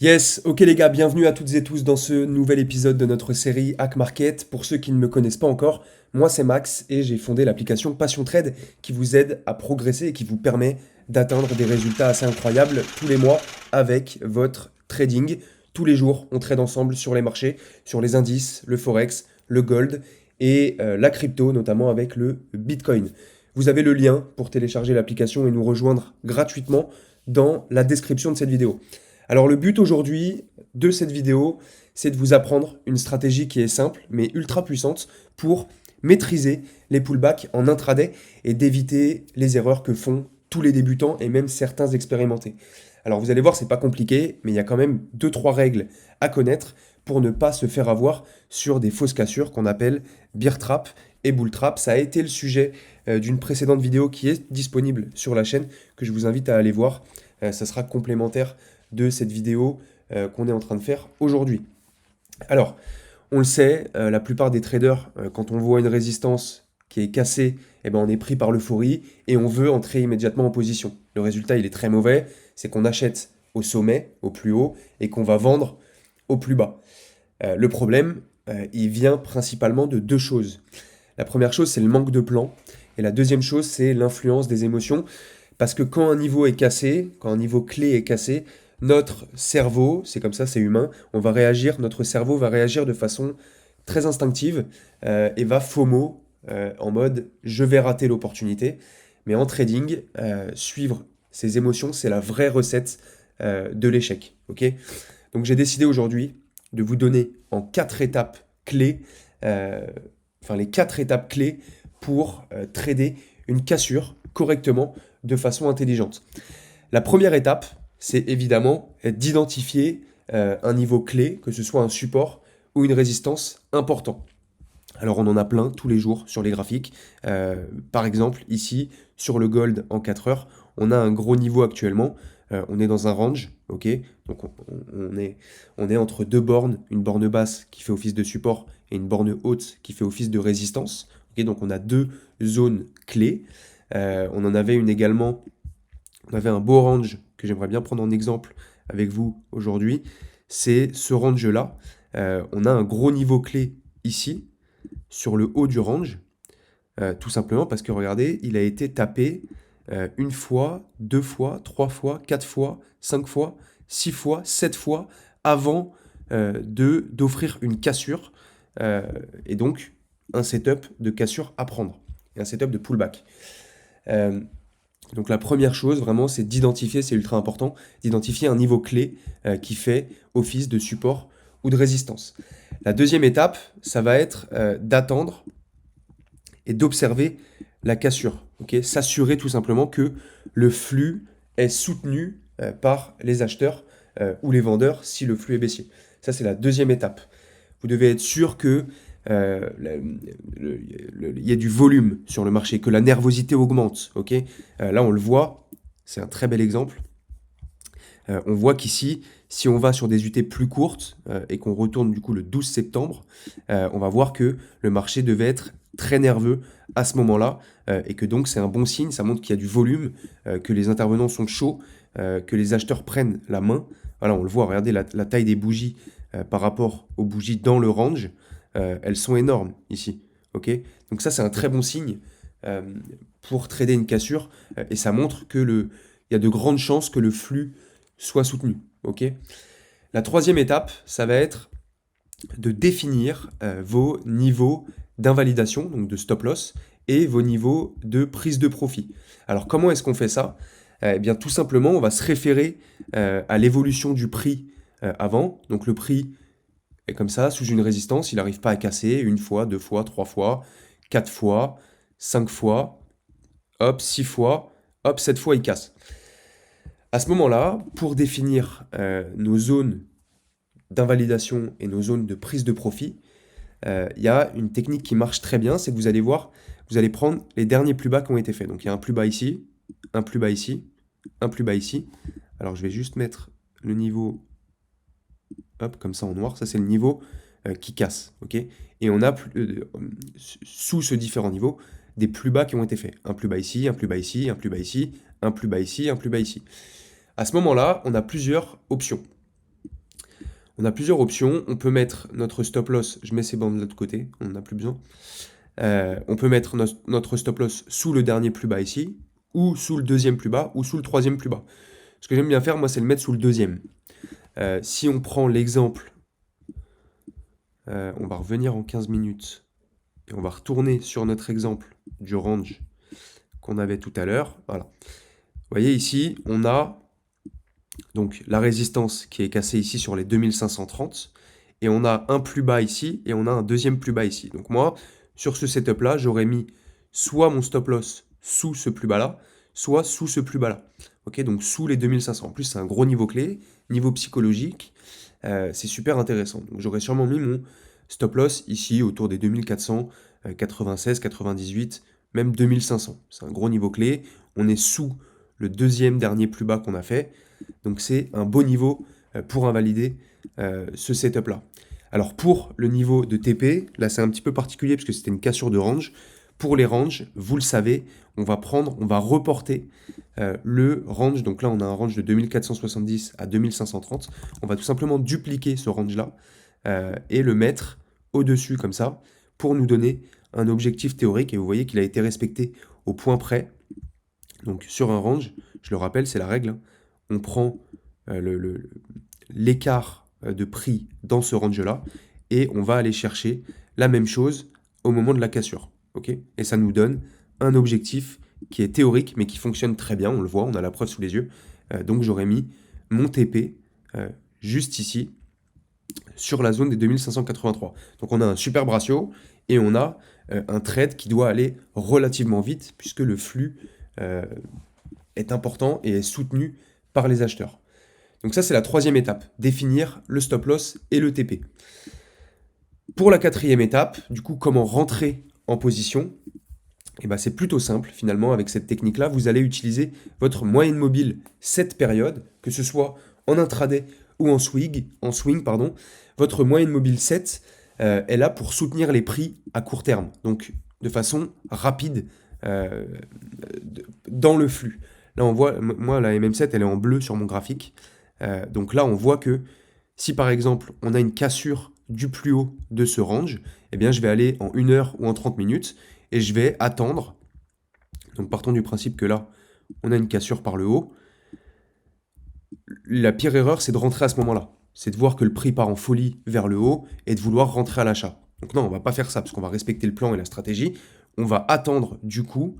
Yes, ok les gars, bienvenue à toutes et tous dans ce nouvel épisode de notre série Hack Market. Pour ceux qui ne me connaissent pas encore, moi c'est Max et j'ai fondé l'application Passion Trade qui vous aide à progresser et qui vous permet d'atteindre des résultats assez incroyables tous les mois avec votre trading. Tous les jours, on trade ensemble sur les marchés, sur les indices, le forex, le gold et la crypto, notamment avec le Bitcoin. Vous avez le lien pour télécharger l'application et nous rejoindre gratuitement dans la description de cette vidéo. Alors le but aujourd'hui de cette vidéo, c'est de vous apprendre une stratégie qui est simple mais ultra puissante pour maîtriser les pullbacks en intraday et d'éviter les erreurs que font tous les débutants et même certains expérimentés. Alors vous allez voir, c'est pas compliqué, mais il y a quand même deux trois règles à connaître pour ne pas se faire avoir sur des fausses cassures qu'on appelle bear trap et bull trap. Ça a été le sujet d'une précédente vidéo qui est disponible sur la chaîne que je vous invite à aller voir. Ça sera complémentaire de cette vidéo qu'on est en train de faire aujourd'hui. Alors, on le sait, la plupart des traders, quand on voit une résistance qui est cassée, eh ben on est pris par l'euphorie et on veut entrer immédiatement en position. Le résultat, il est très mauvais, c'est qu'on achète au sommet, au plus haut, et qu'on va vendre au plus bas. Le problème, il vient principalement de deux choses. La première chose, c'est le manque de plan, et la deuxième chose, c'est l'influence des émotions, parce que quand un niveau est cassé, quand un niveau clé est cassé, notre cerveau, c'est comme ça, c'est humain, on va réagir, notre cerveau va réagir de façon très instinctive et va FOMO en mode je vais rater l'opportunité. Mais en trading, suivre ces émotions, c'est la vraie recette de l'échec. Ok. Donc j'ai décidé aujourd'hui de vous donner en 4 étapes clés, enfin les 4 étapes clés pour trader une cassure correctement de façon intelligente. La première étape, c'est évidemment d'identifier un niveau clé, que ce soit un support ou une résistance important. Alors on en a plein tous les jours sur les graphiques. Par exemple, ici, sur le gold en 4 heures, on a un gros niveau actuellement. On est dans un range, ok. Donc on est entre deux bornes, une borne basse qui fait office de support et une borne haute qui fait office de résistance. Ok, donc on a deux zones clés. On en avait une également, on avait un beau range que j'aimerais bien prendre en exemple avec vous aujourd'hui. C'est ce range-là. On a un gros niveau clé ici, sur le haut du range, tout simplement parce que regardez, il a été tapé une fois, deux fois, trois fois, quatre fois, cinq fois, six fois, sept fois avant d'offrir une cassure et donc un setup de cassure à prendre et un setup de pullback. Euh, donc la première chose vraiment c'est d'identifier, c'est ultra important, d'identifier un niveau clé qui fait office de support ou de résistance. La deuxième étape, ça va être d'attendre et d'observer la cassure. Okay, s'assurer tout simplement que le flux est soutenu par les acheteurs ou les vendeurs si le flux est baissier. Ça, c'est la deuxième étape. Vous devez être sûr que il y a du volume sur le marché, que la nervosité augmente. Okay, là, on le voit, c'est un très bel exemple. On voit qu'ici, si on va sur des UT plus courtes et qu'on retourne du coup le 12 septembre, on va voir que le marché devait être très nerveux à ce moment-là et que donc c'est un bon signe, ça montre qu'il y a du volume, que les intervenants sont chauds, que les acheteurs prennent la main. Voilà, on le voit, regardez la taille des bougies par rapport aux bougies dans le range, elles sont énormes ici. Okay, donc ça c'est un très bon signe euh, pour trader une cassure et ça montre que il y a de grandes chances que le flux soit soutenu. Okay, la troisième étape, ça va être de définir vos niveaux d'invalidation, donc de stop loss, et vos niveaux de prise de profit. Alors comment est-ce qu'on fait ça? Eh bien tout simplement, on va se référer à l'évolution du prix avant. Donc le prix est comme ça, sous une résistance, il n'arrive pas à casser une fois, deux fois, trois fois, quatre fois, cinq fois, hop, six fois, hop, sept fois, il casse. À ce moment-là, pour définir nos zones d'invalidation et nos zones de prise de profit, il y a une technique qui marche très bien, c'est que vous allez voir, vous allez prendre les derniers plus bas qui ont été faits. Donc il y a un plus bas ici, un plus bas ici, un plus bas ici. Alors je vais juste mettre le niveau, hop, comme ça en noir, ça c'est le niveau qui casse, ok. Et on a sous ce différent niveau des plus bas qui ont été faits. Un plus bas ici, un plus bas ici, un plus bas ici, un plus bas ici, un plus bas ici. À ce moment-là, on a plusieurs options. On a plusieurs options. On peut mettre notre stop loss, je mets ces bandes de l'autre côté, on n'en a plus besoin. On peut mettre notre stop loss sous le dernier plus bas ici, ou sous le deuxième plus bas, ou sous le troisième plus bas. Ce que j'aime bien faire, moi, c'est le mettre sous le deuxième. Si on prend l'exemple, on va revenir en 15 minutes, et on va retourner sur notre exemple du range qu'on avait tout à l'heure. Voilà. Vous voyez ici, on a donc la résistance qui est cassée ici sur les 2530, et on a un plus bas ici, et on a un deuxième plus bas ici. Donc moi, sur ce setup-là, j'aurais mis soit mon stop loss sous ce plus bas-là, soit sous ce plus bas-là. Ok, donc sous les 2500. En plus, c'est un gros niveau clé, niveau psychologique, c'est super intéressant. Donc j'aurais sûrement mis mon stop loss ici autour des 2496, 98, même 2500. C'est un gros niveau clé. On est sous le deuxième dernier plus bas qu'on a fait. Donc c'est un beau niveau pour invalider ce setup-là. Alors pour le niveau de TP, là c'est un petit peu particulier parce que c'était une cassure de range. Pour les ranges, vous le savez, on va reporter le range. Donc là on a un range de 2470 à 2530. On va tout simplement dupliquer ce range-là et le mettre au-dessus comme ça pour nous donner un objectif théorique. Et vous voyez qu'il a été respecté au point près. Donc sur un range, je le rappelle, c'est la règle, hein. On prend l'écart de prix dans ce range-là et on va aller chercher la même chose au moment de la cassure. Okay, et ça nous donne un objectif qui est théorique mais qui fonctionne très bien, on le voit, on a la preuve sous les yeux. Donc j'aurais mis mon TP juste ici sur la zone des 2583. Donc on a un superbe ratio et on a un trade qui doit aller relativement vite puisque le flux est important et est soutenu par les acheteurs. Donc ça, c'est la troisième étape, définir le stop loss et le TP. Pour la quatrième étape, du coup, comment rentrer en position, eh ben, c'est plutôt simple finalement avec cette technique-là. Vous allez utiliser votre moyenne mobile cette période, que ce soit en intraday ou en swing. Votre moyenne mobile 7 est là pour soutenir les prix à court terme, donc de façon rapide dans le flux. Là, on voit, moi, la MM7, elle est en bleu sur mon graphique. Donc là, on voit que si par exemple, on a une cassure du plus haut de ce range, eh bien, je vais aller en 1 heure ou en 30 minutes et je vais attendre. Donc partons du principe que là, on a une cassure par le haut. La pire erreur, c'est de rentrer à ce moment-là. C'est de voir que le prix part en folie vers le haut et de vouloir rentrer à l'achat. Donc non, on va pas faire ça parce qu'on va respecter le plan et la stratégie. On va attendre du coup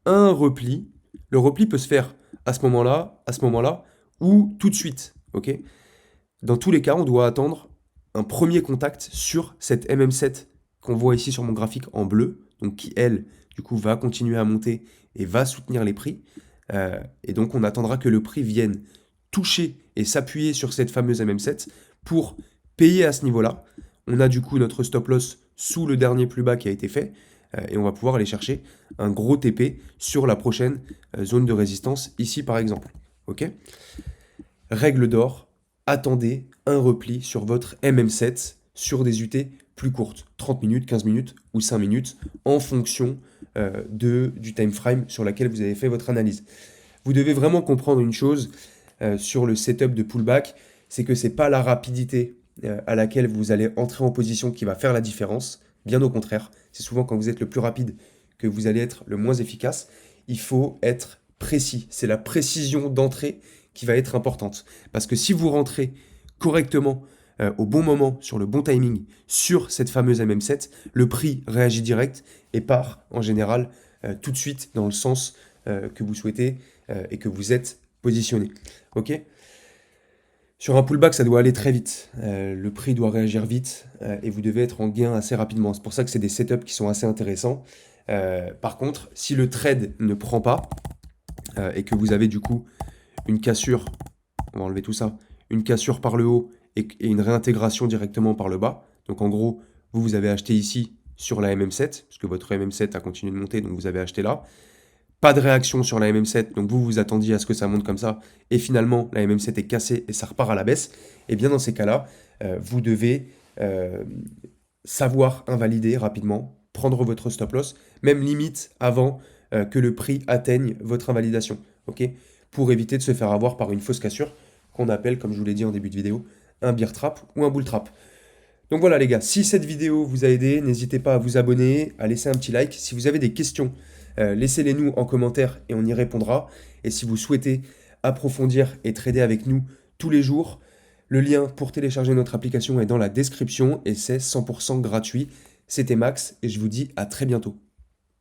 un repli. Le repli peut se faire à ce moment-là, ou tout de suite. Ok. Dans tous les cas, on doit attendre un premier contact sur cette MM7 qu'on voit ici sur mon graphique en bleu, donc qui, elle, du coup, va continuer à monter et va soutenir les prix. Et donc, on attendra que le prix vienne toucher et s'appuyer sur cette fameuse MM7 pour payer à ce niveau-là. On a du coup notre stop loss sous le dernier plus bas qui a été fait et on va pouvoir aller chercher un gros TP sur la prochaine zone de résistance, ici par exemple. Ok ? Règle d'or, attendez un repli sur votre MM7 sur des UT plus courtes, 30 minutes, 15 minutes ou 5 minutes, en fonction du time frame sur lequel vous avez fait votre analyse. Vous devez vraiment comprendre une chose sur le setup de pullback, c'est que ce n'est pas la rapidité à laquelle vous allez entrer en position qui va faire la différence. Bien au contraire, c'est souvent quand vous êtes le plus rapide que vous allez être le moins efficace. Il faut être précis. C'est la précision d'entrée qui va être importante. Parce que si vous rentrez correctement au bon moment, sur le bon timing, sur cette fameuse MM7, le prix réagit direct et part en général tout de suite dans le sens que vous souhaitez et que vous êtes positionné. Ok ? Sur un pullback, ça doit aller très vite. Le prix doit réagir vite et vous devez être en gain assez rapidement. C'est pour ça que c'est des setups qui sont assez intéressants. Par contre, si le trade ne prend pas et que vous avez du coup une cassure, on va enlever tout ça, une cassure par le haut et une réintégration directement par le bas. Donc en gros, vous avez acheté ici sur la MM7, puisque votre MM7 a continué de monter, donc vous avez acheté là. Pas de réaction sur la MM7, donc vous attendiez à ce que ça monte comme ça, et finalement la MM7 est cassée et ça repart à la baisse. Et bien dans ces cas-là, vous devez savoir invalider rapidement, prendre votre stop loss, même limite avant que le prix atteigne votre invalidation, ok, pour éviter de se faire avoir par une fausse cassure qu'on appelle, comme je vous l'ai dit en début de vidéo, un bear trap ou un bull trap. Donc voilà les gars, si cette vidéo vous a aidé, n'hésitez pas à vous abonner, à laisser un petit like. Si vous avez des questions, laissez-les nous en commentaire et on y répondra. Et si vous souhaitez approfondir et trader avec nous tous les jours, le lien pour télécharger notre application est dans la description et c'est 100% gratuit. C'était Max et je vous dis à très bientôt.